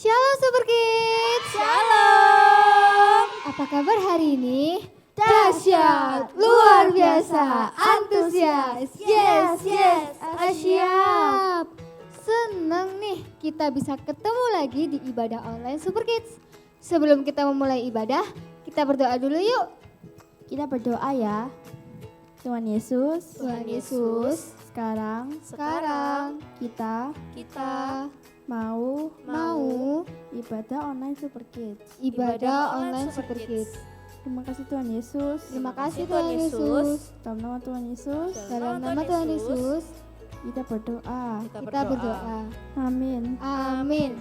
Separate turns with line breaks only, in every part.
Shalom Super Kids.
Shalom.
Apa kabar hari ini?
Dahsyat, luar biasa, antusias. Yes,
Siap. Senang nih kita bisa ketemu lagi di ibadah online Super Kids. Sebelum kita memulai ibadah, kita berdoa dulu yuk.
Kita berdoa ya. Tuhan Yesus, sekarang kita mau ibadah online Super Kids.
Ibadah online Super Kids.
Terima kasih Tuhan Yesus.
Terima kasih Tuhan Yesus.
Dalam nama Tuhan Yesus,
Dalam nama Tuhan Yesus,
kita berdoa.
kita berdoa.
Amin.
Amin.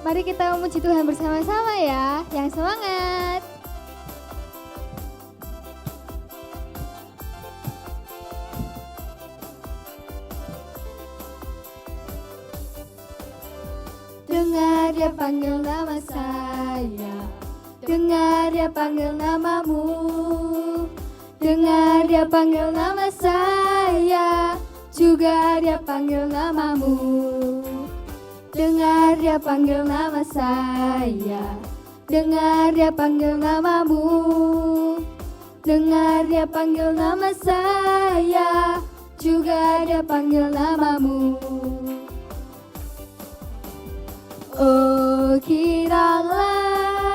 Mari kita memuji Tuhan bersama-sama ya. Yang semangat. Dengar dia panggil nama saya, dengar dia panggil namamu, dengar dia panggil nama saya, juga dia panggil namamu. Dengar dia panggil nama saya, dengar dia panggil namamu, dengar dia panggil nama saya, juga dia panggil namamu. Oh kiralah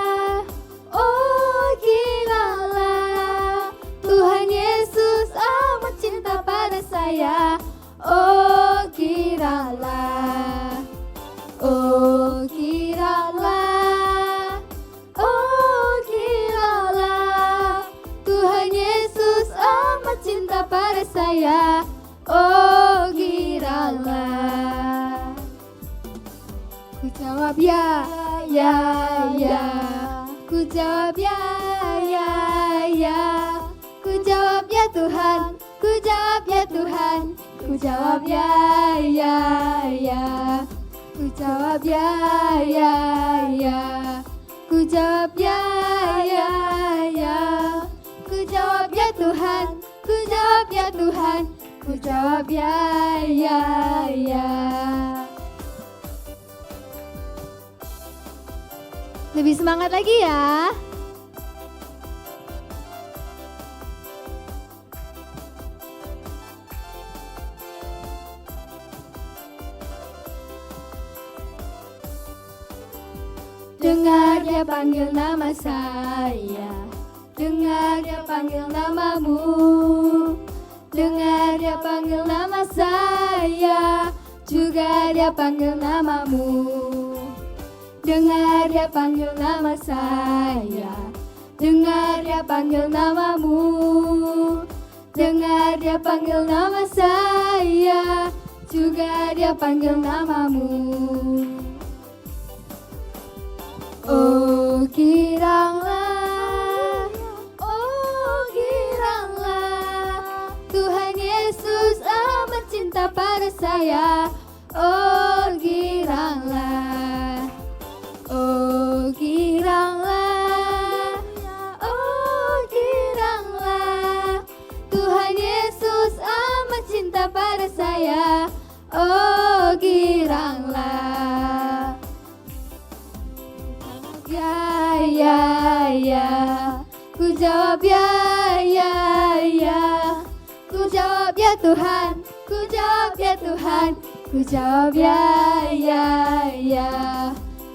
Tuhan Yesus amat cinta pada saya. Oh kiralah Tuhan Yesus amat cinta pada saya. Oh kiralah. Ku jawab ya. Ku jawab ya. Ku jawab ya Tuhan. Ku jawab ya Tuhan. Ku jawab ya. Ku jawab ya. Ku jawab ya. Ku jawab ya Tuhan. Ku jawab ya Tuhan. Ku jawab ya. Lebih semangat lagi ya. Dengar dia panggil nama saya, dengar dia panggil namamu, dengar dia panggil nama saya, juga dia panggil namamu. Dengar dia panggil nama saya, dengar dia panggil namamu, dengar dia panggil nama saya, juga dia panggil namamu. Oh kiranglah Tuhan Yesus amat cinta pada saya. Oh kiranglah Tuhan Yesus amat cinta pada saya. Oh giranglah. Ya. Ku jawab ya. Ku jawab ya Tuhan. Ku jawab ya Tuhan. Ku jawab ya.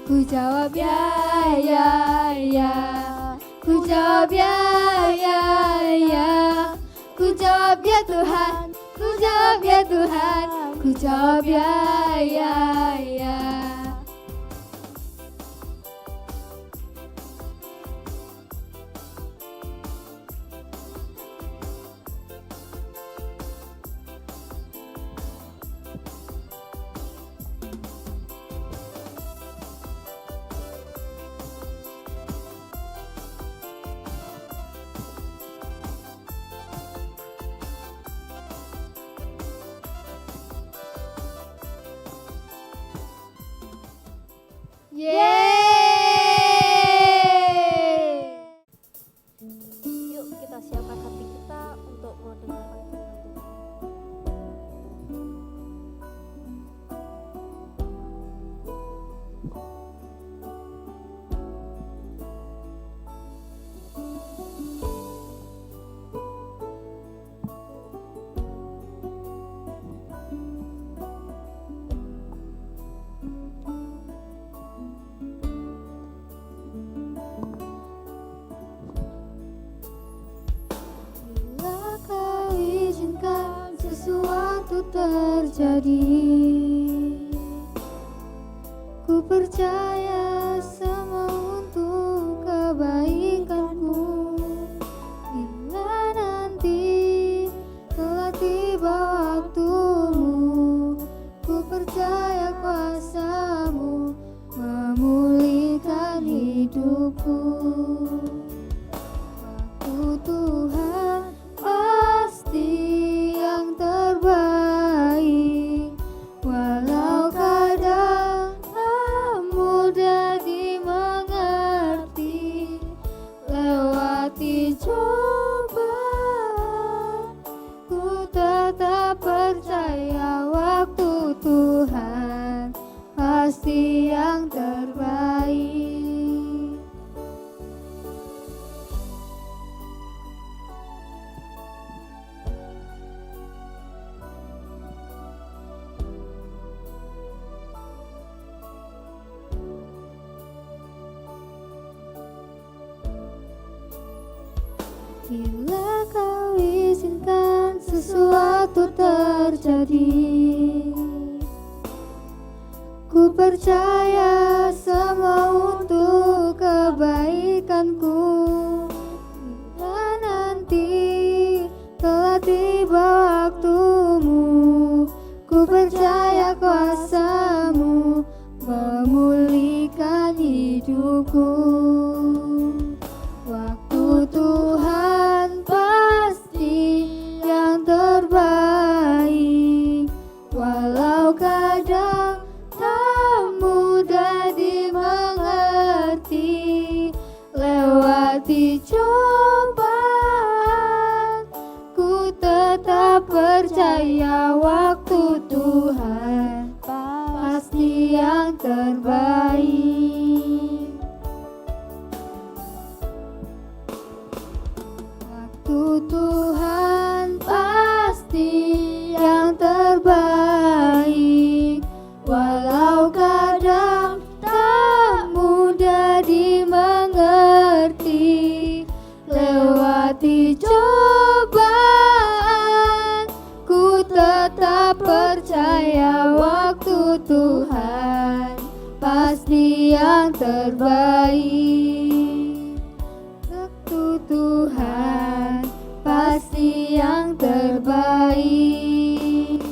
Ku jawab ya. Ku jawab ya. Ku jawab ya Tuhan. Ku jawab ya Tuhan. Ku jawab ya. sesuatu terjadi. Ku percaya semua untuk kebaikanku. Bila nanti telah tiba waktumu, ku percaya kuasa-Mu memulihkan hidupku. Waktu Tuhan pasti yang terbaik, walau kadang tak mudah dimengerti. Lewati cobaan, ku tetap percaya waktu Tuhan pasti yang terbaik. Bila Kau izinkan sesuatu terjadi, ku percaya semua untuk kebaikanku. Bila nanti telah tiba waktumu, ku percaya kuasa-Mu memulihkan hidupku. Waktu Tuhan pasti yang terbaik, walau kadang tak mudah dimengerti. Lewati cobaan, ku tetap percaya waktu Tuhan pasti yang terbaik. Waktu Tuhan pasti yang terbaik, walau kadang tak mudah dimengerti. Lewati cobaan, ku tetap percaya waktu Tuhan pasti yang terbaik. Waktu Tuhan pasti yang terbaik.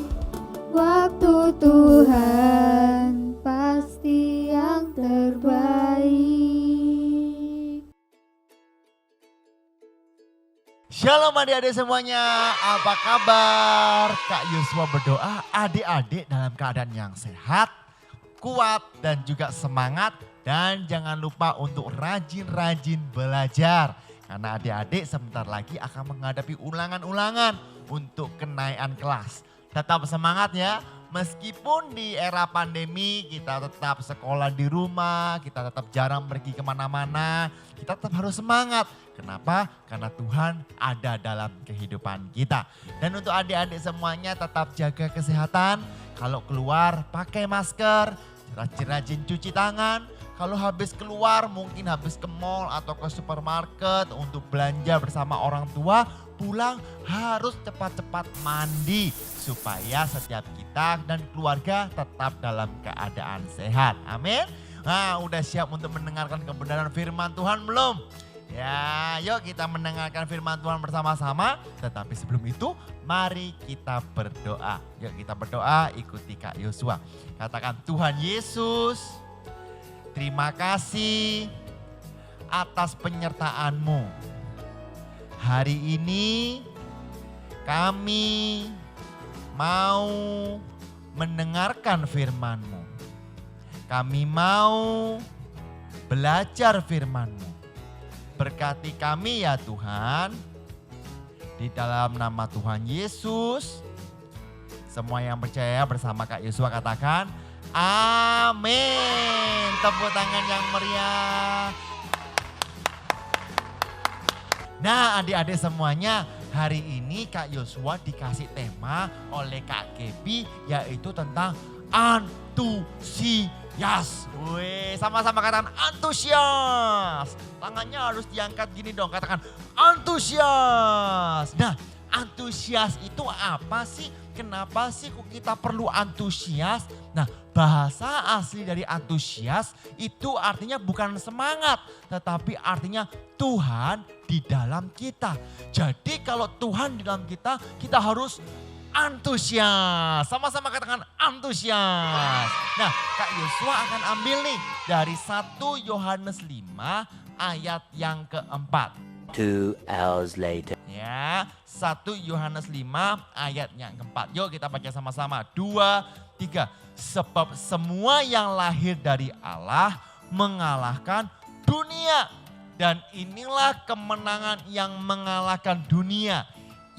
Waktu Tuhan pasti yang terbaik.
Shalom adik-adik semuanya, apa kabar? Kak Yosua berdoa adik-adik dalam keadaan yang sehat, kuat dan juga semangat. Dan jangan lupa untuk rajin-rajin belajar. Karena adik-adik sebentar lagi akan menghadapi ulangan-ulangan untuk kenaikan kelas. Tetap semangat ya, meskipun di era pandemi kita tetap sekolah di rumah, kita tetap jarang pergi kemana-mana, kita tetap harus semangat. Kenapa? Karena Tuhan ada dalam kehidupan kita. Dan untuk adik-adik semuanya tetap jaga kesehatan, kalau keluar pakai masker, rajin-rajin cuci tangan. Kalau habis keluar mungkin habis ke mall atau ke supermarket untuk belanja bersama orang tua, pulang harus cepat-cepat mandi supaya setiap kita dan keluarga tetap dalam keadaan sehat. Amin. Nah, udah siap untuk mendengarkan kebenaran firman Tuhan belum? Ya, yuk kita mendengarkan firman Tuhan bersama-sama. Tetapi sebelum itu, mari kita berdoa. Yuk kita berdoa, ikuti Kak Yosua. Katakan, Tuhan Yesus, terima kasih atas penyertaan-Mu. Hari ini kami mau mendengarkan firman-Mu. Kami mau belajar firman-Mu. Berkati kami ya Tuhan, di dalam nama Tuhan Yesus. Semua yang percaya bersama Kak Yosua katakan, amin. Tepuk tangan yang meriah. Nah adik-adik semuanya, hari ini Kak Yosua dikasih tema oleh Kak Gebi, yaitu tentang antusias. Wih, sama-sama katakan antusias. Tangannya harus diangkat gini dong, katakan antusias. Nah, antusias itu apa sih? kenapa sih kok kita perlu antusias? Nah, bahasa asli dari antusias itu artinya bukan semangat, tetapi artinya Tuhan di dalam kita. Jadi kalau Tuhan di dalam kita, kita harus antusias. Sama-sama katakan antusias. Nah, Kak Yosua akan ambil nih dari 1 Yohanes 5 ayat yang keempat.
2 hours later.
Ya, 1 Yohanes 5 ayat yang keempat. Yuk kita baca sama-sama. 2, 3. Sebab semua yang lahir dari Allah mengalahkan dunia. Dan inilah kemenangan yang mengalahkan dunia.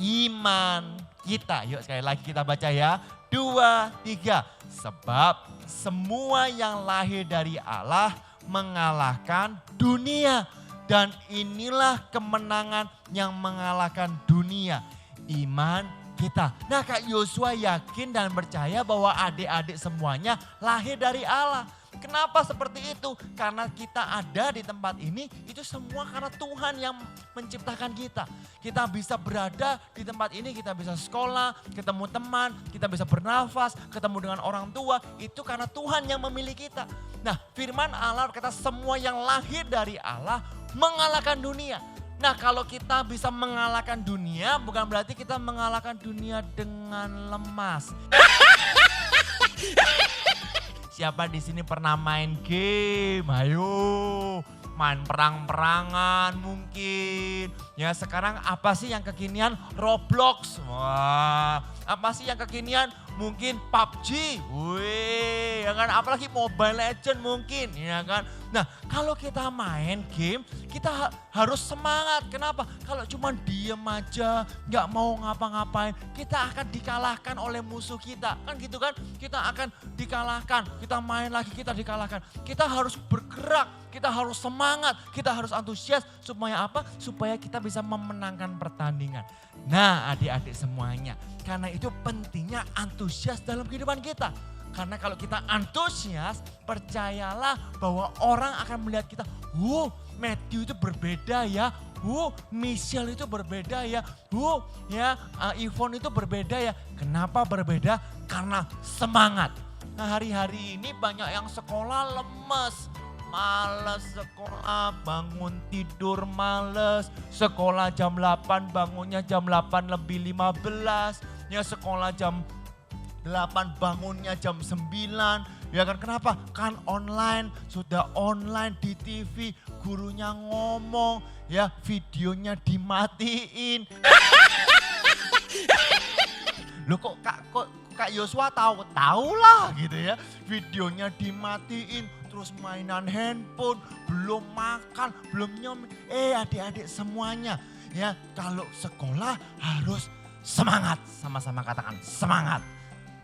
Iman kita. Yuk sekali lagi kita baca ya. 2, 3. Sebab semua yang lahir dari Allah mengalahkan dunia. Dan inilah kemenangan yang mengalahkan dunia. Iman kita. Nah, Kak Yosua yakin dan percaya bahwa adik-adik semuanya lahir dari Allah. Kenapa seperti itu? Karena kita ada di tempat ini, itu semua karena Tuhan yang menciptakan kita. Kita bisa berada di tempat ini, kita bisa sekolah, ketemu teman, kita bisa bernafas, ketemu dengan orang tua, itu karena Tuhan yang memilih kita. Nah, firman Allah kata semua yang lahir dari Allah mengalahkan dunia. Nah, kalau kita bisa mengalahkan dunia, bukan berarti kita mengalahkan dunia dengan lemas. Siapa di sini pernah main game? Ayo, main perang-perangan mungkin. Ya, sekarang apa sih yang kekinian? Roblox. Wah, apa sih yang kekinian? Mungkin PUBG. Wih, ya kan? Apalagi Mobile Legend mungkin, ya kan? Nah, kalau kita main game, kita harus semangat. Kenapa? Kalau cuma diem aja, nggak mau ngapa-ngapain, kita akan dikalahkan oleh musuh kita. Kan gitu kan? Kita akan dikalahkan, kita main lagi, kita dikalahkan. Kita harus bergerak, kita harus semangat, kita harus antusias. Supaya apa? Supaya kita bisa memenangkan pertandingan. Nah, adik-adik semuanya, karena itu pentingnya antusias dalam kehidupan kita. Karena kalau kita antusias, percayalah bahwa orang akan melihat kita, Matthew itu berbeda ya, Michelle itu berbeda ya, Yvonne itu berbeda ya. Kenapa berbeda? Karena semangat. Nah, hari-hari ini banyak yang sekolah lemes. Males sekolah, bangun tidur males. Sekolah jam 8, bangunnya jam 8 lebih 15. Ya, sekolah jam 8, bangunnya jam 9. Ya kan, kenapa? Kan online, sudah online di TV, gurunya ngomong, ya videonya dimatiin. Loh kok Kak Yosua tahu? Tahu lah gitu ya. Videonya dimatiin, terus mainan handphone, belum makan, belum nyom. Adik-adik semuanya, ya kalau sekolah harus semangat. Sama-sama katakan semangat.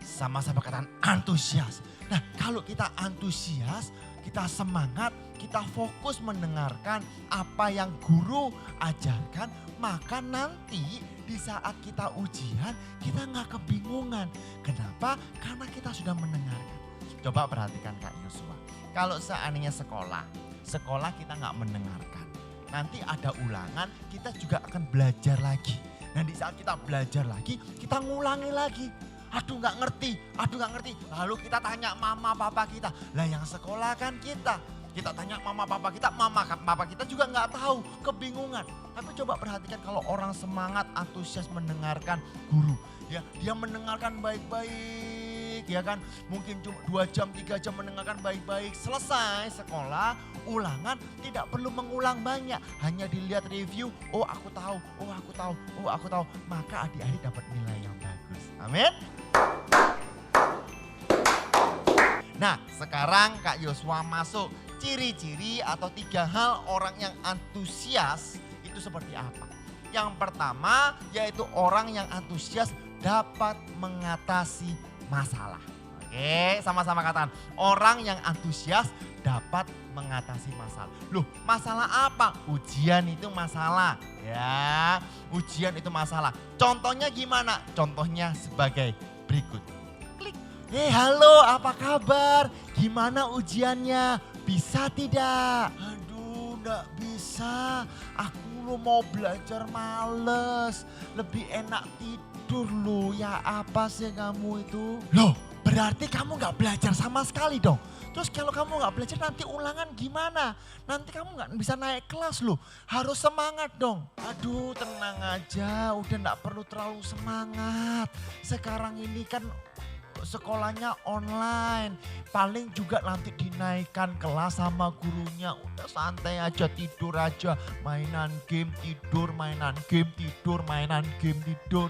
Sama-sama katakan antusias. Nah, kalau kita antusias, kita semangat, kita fokus mendengarkan apa yang guru ajarkan, maka nanti di saat kita ujian, kita nggak kebingungan. Kenapa? Karena kita sudah mendengarkan. Coba perhatikan Kak Yosua. Kalau seandainya sekolah kita nggak mendengarkan. Nanti ada ulangan, kita juga akan belajar lagi. Nah, di saat kita belajar lagi, kita ngulangi lagi. Aduh nggak ngerti. Lalu kita tanya mama papa kita. Lah yang sekolah kan kita. Kita tanya mama papa kita juga nggak tahu, kebingungan. Tapi coba perhatikan kalau orang semangat, antusias mendengarkan guru. Ya, dia mendengarkan baik-baik, ya kan. Mungkin cuma 2 jam, 3 jam mendengarkan baik-baik. Selesai sekolah, ulangan tidak perlu mengulang banyak. Hanya dilihat review, aku tahu. Maka adik-adik dapat nilai yang bagus. Amin. Nah, sekarang Kak Yosua masuk ciri-ciri atau 3 hal orang yang antusias itu seperti apa. Yang pertama yaitu orang yang antusias dapat mengatasi masalah. Oke, sama-sama katakan. Orang yang antusias dapat mengatasi masalah. Loh, masalah apa? Ujian itu masalah. Ya, ujian itu masalah. Contohnya gimana? Contohnya sebagai berikut. Klik. Halo, apa kabar? Gimana ujiannya? Bisa tidak? Aduh, enggak bisa. Aku mau belajar males. Lebih enak tidur. tidur lu, ya apa sih kamu itu? Loh, berarti kamu nggak belajar sama sekali dong. Terus kalau kamu nggak belajar nanti ulangan gimana? Nanti kamu nggak bisa naik kelas loh. Harus semangat dong. Aduh tenang aja, udah nggak perlu terlalu semangat. Sekarang ini kan sekolahnya online. Paling juga nanti dinaikkan kelas sama gurunya. Udah santai aja, tidur aja. Mainan game, tidur, mainan game, tidur, mainan game, tidur.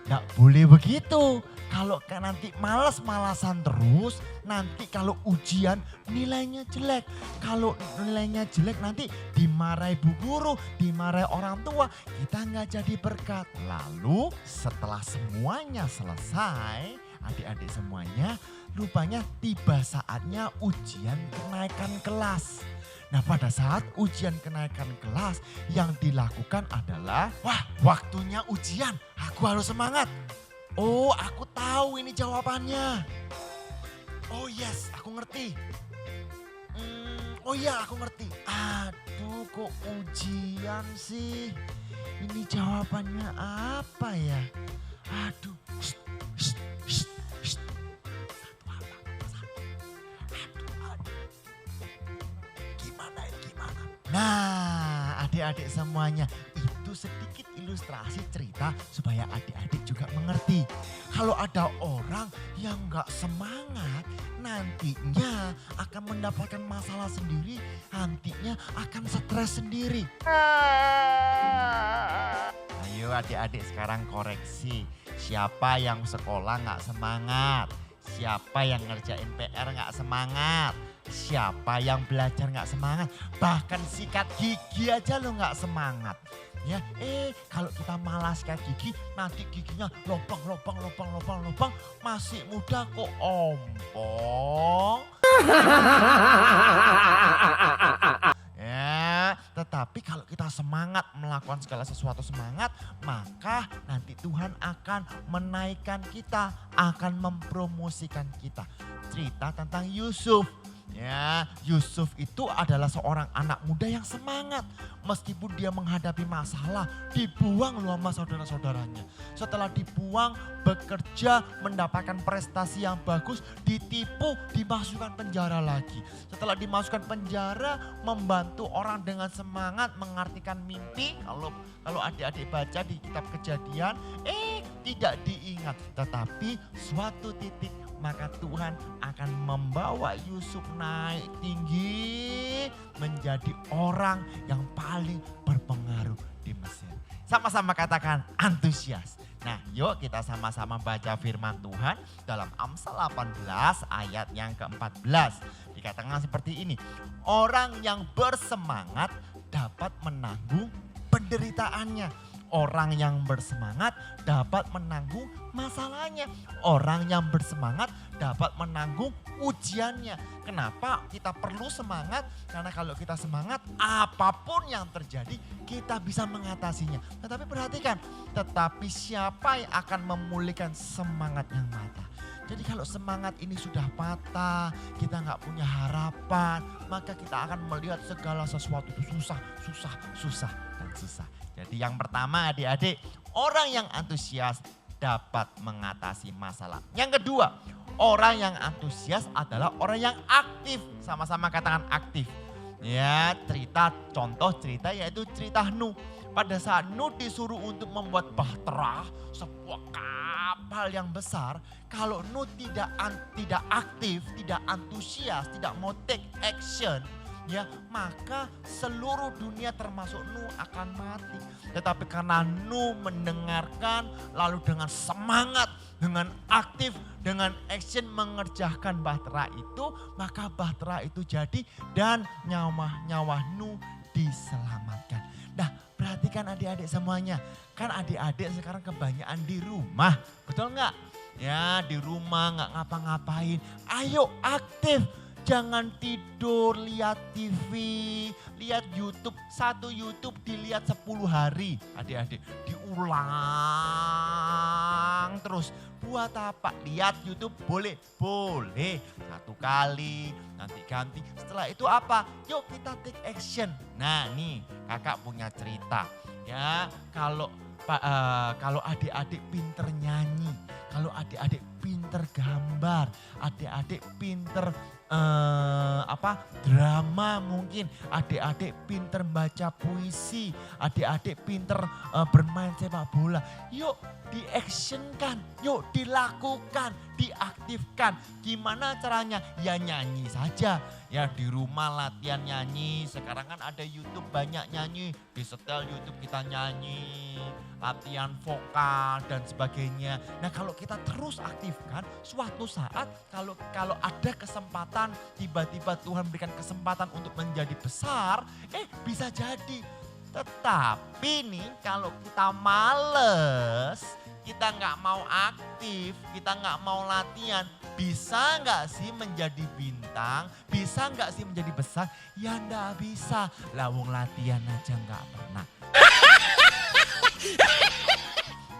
Nggak boleh begitu. Kalau nanti malas-malasan terus, nanti kalau ujian nilainya jelek. Kalau nilainya jelek nanti dimarahi bu guru, dimarahi orang tua. Kita nggak jadi berkat. Lalu setelah semuanya selesai, adik-adik semuanya, rupanya tiba saatnya ujian kenaikan kelas. Nah pada saat ujian kenaikan kelas yang dilakukan adalah, wah waktunya ujian, aku harus semangat. Oh aku tahu ini jawabannya. Oh yes aku ngerti. Oh iya aku ngerti. Aduh kok ujian sih. Ini jawabannya apa ya? Aduh. Nah adik-adik semuanya, itu sedikit ilustrasi cerita supaya adik-adik juga mengerti. Kalau ada orang yang gak semangat, nantinya akan mendapatkan masalah sendiri, nantinya akan stres sendiri. Ayo adik-adik sekarang koreksi, siapa yang sekolah gak semangat? Siapa yang ngerjain PR gak semangat? Siapa yang belajar gak semangat? Bahkan sikat gigi aja lo gak semangat. Ya, kalau kita malas sikat gigi, nanti giginya lopang. Masih muda kok ompong. Ya, tetapi kalau kita semangat melakukan segala sesuatu semangat, maka nanti Tuhan akan menaikkan kita, akan mempromosikan kita. Cerita tentang Yusuf. Ya, Yusuf itu adalah seorang anak muda yang semangat. Meskipun dia menghadapi masalah, dibuang loh sama saudara-saudaranya. Setelah dibuang, bekerja, mendapatkan prestasi yang bagus, ditipu, dimasukkan penjara lagi. Setelah dimasukkan penjara, membantu orang dengan semangat, mengartikan mimpi. Kalau adik-adik baca di kitab Kejadian, tidak diingat. Tetapi suatu titik maka Tuhan akan membawa Yusuf naik tinggi menjadi orang yang paling berpengaruh di Mesir. Sama-sama katakan antusias. Nah yuk kita sama-sama baca firman Tuhan dalam Amsal 18 ayat yang ke-14. Dikatakan seperti ini, orang yang bersemangat dapat menanggung penderitaannya. Orang yang bersemangat dapat menanggung masalahnya. Orang yang bersemangat dapat menanggung ujiannya. Kenapa kita perlu semangat? Karena kalau kita semangat, apapun yang terjadi kita bisa mengatasinya. Tetapi perhatikan, tetapi siapa yang akan memulihkan semangat yang patah? Jadi kalau semangat ini sudah patah, kita nggak punya harapan, maka kita akan melihat segala sesuatu itu susah. Jadi yang pertama adik-adik, orang yang antusias dapat mengatasi masalah. Yang kedua, orang yang antusias adalah orang yang aktif. Sama-sama katakan aktif. Ya, contoh cerita yaitu cerita Nuh. Pada saat Nuh disuruh untuk membuat bahtera, sebuah kapal yang besar. Kalau Nuh tidak aktif, tidak antusias, tidak mau take action, ya maka seluruh dunia termasuk Nuh akan mati. Tetapi karena Nuh mendengarkan, lalu dengan semangat, dengan aktif, dengan action mengerjakan bahtera itu, maka bahtera itu jadi dan nyawa Nuh diselamatkan. Nah perhatikan adik-adik semuanya, kan adik-adik sekarang kebanyakan di rumah, betul nggak? Ya di rumah nggak ngapa-ngapain, ayo aktif. Jangan tidur, lihat TV, lihat YouTube. Satu YouTube dilihat 10 hari. Adik-adik diulang terus. Buat apa? Lihat YouTube boleh? Boleh. 1 kali, nanti ganti. Setelah itu apa? Yuk kita take action. Nah nih kakak punya cerita. Ya kalau kalau adik-adik pinter nyanyi, kalau adik-adik pinter gambar, adik-adik pinter drama mungkin, adik-adik pinter baca puisi, adik-adik pinter bermain sepak bola. Yuk di-actionkan, yuk dilakukan, diaktifkan. Gimana caranya? Ya nyanyi saja. Ya di rumah latihan nyanyi, sekarang kan ada YouTube banyak nyanyi, di setel YouTube kita nyanyi, latihan vokal dan sebagainya. Nah kalau kita terus aktifkan, suatu saat kalau ada kesempatan, tiba-tiba Tuhan berikan kesempatan untuk menjadi besar, bisa jadi. Tetapi nih kalau kita males, kita nggak mau aktif, kita nggak mau latihan, bisa nggak sih menjadi bintang? Bisa nggak sih menjadi besar? Ya nggak bisa. Lawung latihan aja nggak pernah.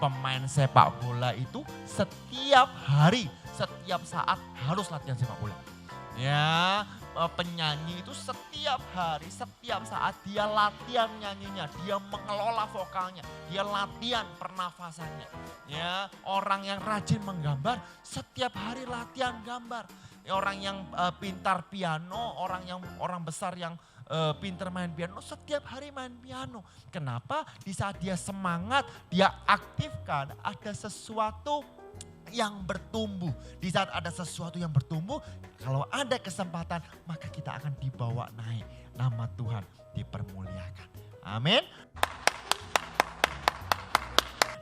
Pemain sepak bola itu setiap hari, setiap saat harus latihan sepak bola. Ya, penyanyi itu setiap hari, setiap saat dia latihan nyanyinya, dia mengelola vokalnya, dia latihan pernafasannya. Ya, orang yang rajin menggambar setiap hari latihan gambar. Ya, orang yang pintar piano, orang besar yang pintar main piano, setiap hari main piano. Kenapa? Di saat dia semangat, dia aktifkan, ada sesuatu yang bertumbuh. Di saat ada sesuatu yang bertumbuh, kalau ada kesempatan maka kita akan dibawa naik. Nama Tuhan dipermuliakan. Amin.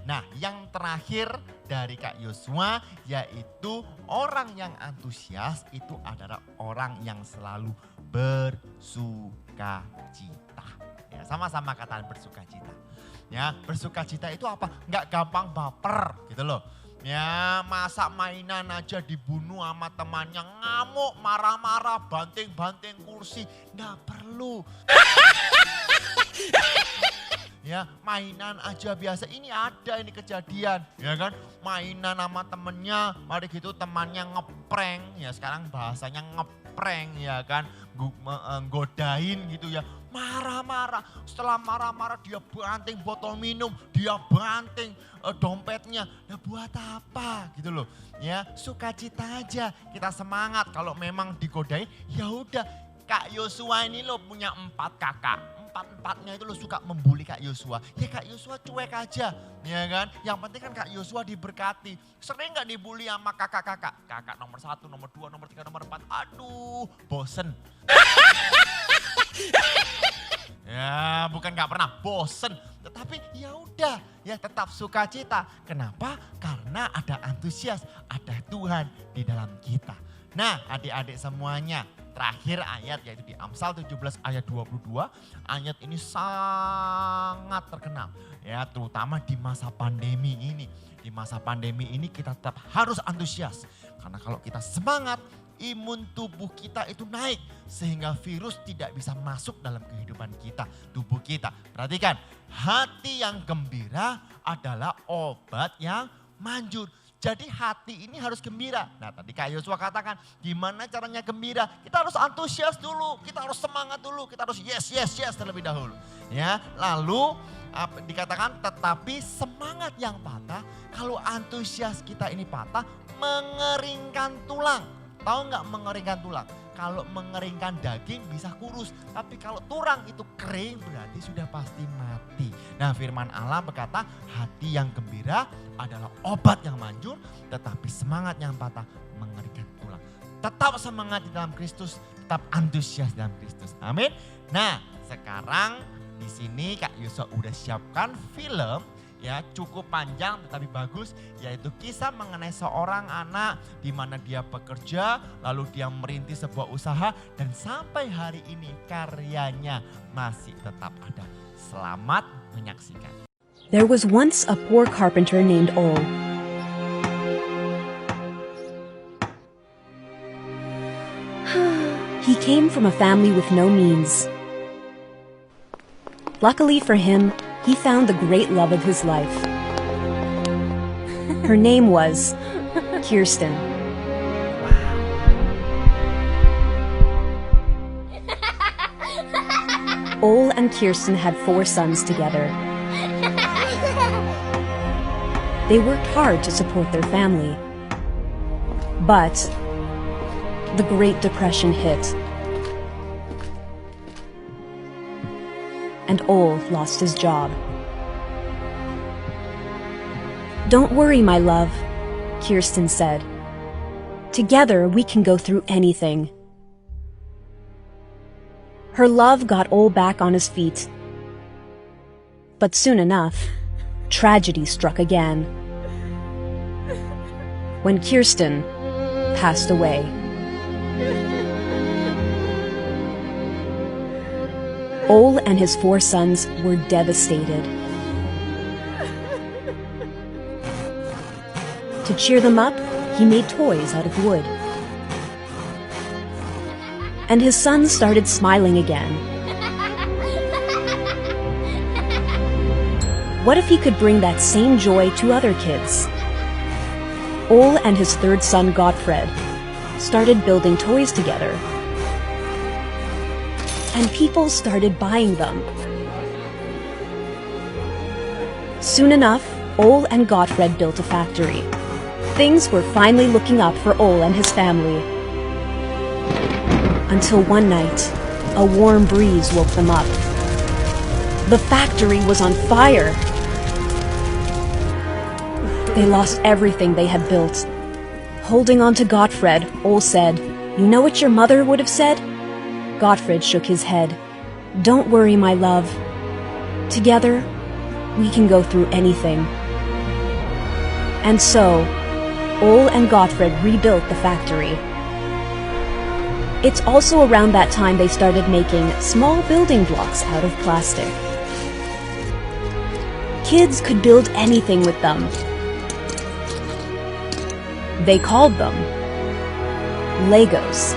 Nah yang terakhir dari Kak Yosua yaitu orang yang antusias itu adalah orang yang selalu bersuka cita. Ya, sama-sama kata bersuka cita. Ya, bersuka cita itu apa? Nggak gampang baper gitu loh. Ya masa mainan aja dibunuh sama temannya, ngamuk, marah-marah, banting-banting kursi. Nggak perlu. Ya mainan aja biasa, ini ada ini kejadian ya kan. Mainan sama temennya, mari gitu temannya ngeprank, ya sekarang bahasanya ngeprank ya kan. Godain gitu ya, marah-marah. Setelah marah-marah dia banting botol minum, dia banting dompetnya. Nah buat apa gitu loh. Ya sukacita aja, kita semangat. Kalau memang digodain ya udah. Kak Yosua ini lo punya 4 kakak. Empat-empatnya itu lo suka membuli Kak Yosua. Ya Kak Yosua cuek aja ya kan. Yang penting kan Kak Yosua diberkati. Sering gak dibully sama kakak-kakak? Kakak nomor 1, nomor 2, nomor 3, nomor 4. Aduh bosen. Ya bukan gak pernah bosen. Tetapi ya udah ya tetap sukacita. Kenapa? Karena ada antusias, ada Tuhan di dalam kita. Nah adik-adik semuanya, terakhir ayat yaitu di Amsal 17 ayat 22. Ayat ini sangat terkenal ya, terutama di masa pandemi ini. Di masa pandemi ini kita tetap harus antusias. Karena kalau kita semangat, imun tubuh kita itu naik. Sehingga virus tidak bisa masuk dalam kehidupan kita, tubuh kita. Perhatikan, hati yang gembira adalah obat yang manjur. Jadi hati ini harus gembira. Nah tadi Kak Yosua katakan gimana caranya gembira. Kita harus antusias dulu, kita harus semangat dulu, kita harus yes terlebih dahulu. Ya, lalu dikatakan tetapi semangat yang patah, kalau antusias kita ini patah mengeringkan tulang. Tahu nggak mengeringkan tulang? Kalau mengeringkan daging bisa kurus, tapi kalau tulang itu kering berarti sudah pasti mati. Nah firman Allah berkata hati yang gembira adalah obat yang manjur, tetapi semangat yang patah mengeringkan tulang. Tetap semangat di dalam Kristus, tetap antusias dalam Kristus. Amin. Nah sekarang di sini Kak Yosua udah siapkan film. Ya cukup panjang tetapi bagus, yaitu kisah mengenai seorang anak di mana dia bekerja lalu dia merintis sebuah usaha dan sampai hari ini karyanya masih tetap ada. Selamat menyaksikan.
There was once a poor carpenter named Ol. He came from a family with no means. Luckily for him, he found the great love of his life. Her name was Kirsten. Ol and Kirsten had 4 sons together. They worked hard to support their family. But the Great Depression hit, and Ole lost his job. "Don't worry, my love," Kirsten said. "Together we can go through anything." Her love got Ole back on his feet. But soon enough, tragedy struck again. When Kirsten passed away. Ole and his 4 sons were devastated. To cheer them up, he made toys out of wood. And his sons started smiling again. What if he could bring that same joy to other kids? Ole and his 3rd son, Gottfred, started building toys together. And people started buying them. Soon enough, Ole and Gottfred built a factory. Things were finally looking up for Ole and his family. Until one night, a warm breeze woke them up. The factory was on fire. They lost everything they had built. Holding on to Gottfred, Ole said, "You know what your mother would have said?" Gottfred shook his head. "Don't worry, my love. Together, we can go through anything." And so, Ole and Gottfred rebuilt the factory. It's also around that time they started making small building blocks out of plastic. Kids could build anything with them. They called them Legos.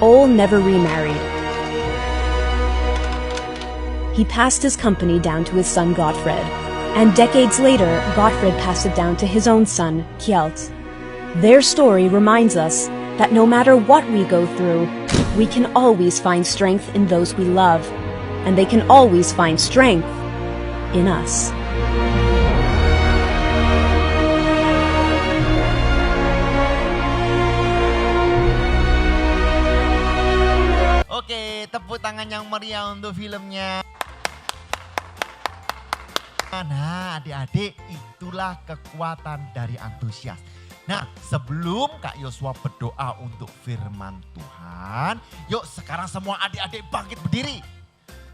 Ole never remarried. He passed his company down to his son Gottfred, and decades later, Gottfred passed it down to his own son, Kjeld. Their story reminds us that no matter what we go through, we can always find strength in those we love, and they can always find strength in us.
Oke, tepuk tangan yang meriah untuk filmnya. Nah, adik-adik, itulah kekuatan dari antusias. Nah, sebelum Kak Yosua berdoa untuk firman Tuhan, yuk sekarang semua adik-adik bangkit berdiri.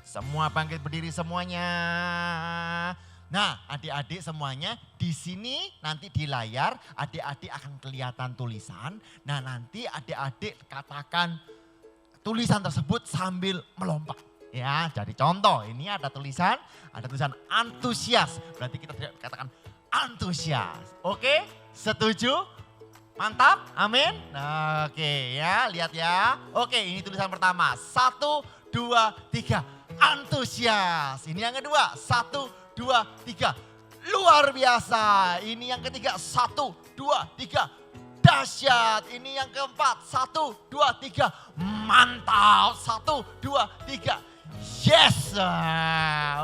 Semua bangkit berdiri semuanya. Nah, adik-adik semuanya di sini nanti di layar adik-adik akan kelihatan tulisan. Nah, nanti adik-adik katakan tulisan tersebut sambil melompat. Ya, jadi contoh ini ada tulisan antusias. Berarti kita katakan antusias. Oke, setuju? Mantap, amin. Nah, oke ya, lihat ya. Oke, ini tulisan pertama. 1, 2, 3, antusias. Ini yang kedua, 1, 2, 3, luar biasa. Ini yang ketiga, 1, 2, 3, dahsyat. Ini yang keempat, 1, 2, 3, mantap. 1, 2, 3, yes.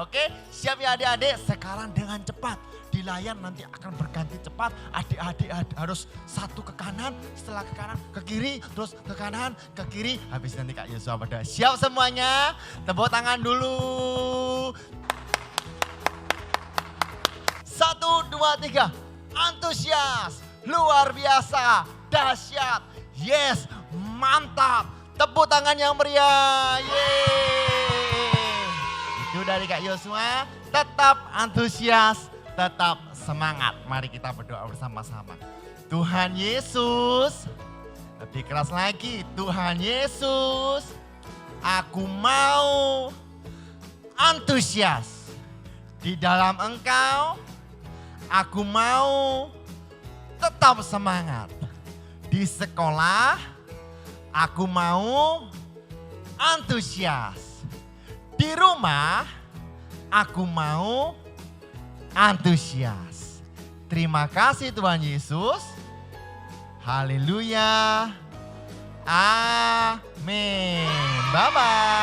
Oke, siap ya adik-adik. Sekarang dengan cepat. Di layar nanti akan berganti cepat. Adik-adik harus satu ke kanan, setelah ke kanan ke kiri, terus ke kanan ke kiri. Habis nanti Kak Yosua berdoa. Siap semuanya? Tepuk tangan dulu. 1, 2, 3. Antusias, luar biasa, dahsyat, yes, mantap. Tepuk tangan yang meriah. Yeay. Itu dari Kak Yosua. Tetap antusias, tetap semangat. Mari kita berdoa bersama-sama. Tuhan Yesus, lebih keras lagi. Tuhan Yesus, aku mau antusias di dalam Engkau. Aku mau tetap semangat. Di sekolah, aku mau antusias. Di rumah, aku mau antusias. Terima kasih Tuhan Yesus. Haleluya. Amin. Bye-bye.